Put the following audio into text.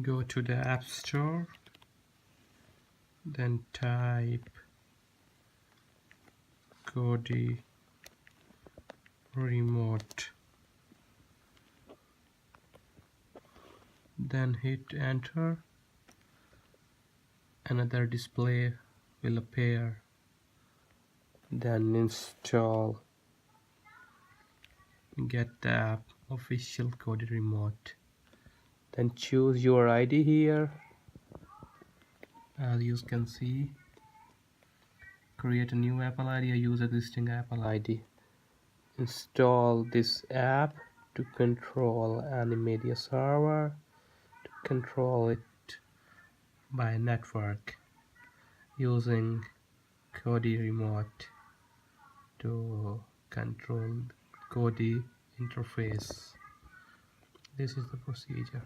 Go to the App Store, then type Kodi remote, then hit enter. Another display will appear, then install. Get the app official Kodi remote, then choose your ID here. As you can see, create a new Apple ID or use existing Apple ID. Install this app to control any media server, to control it by network using Kodi remote to control Kodi interface. This is the procedure.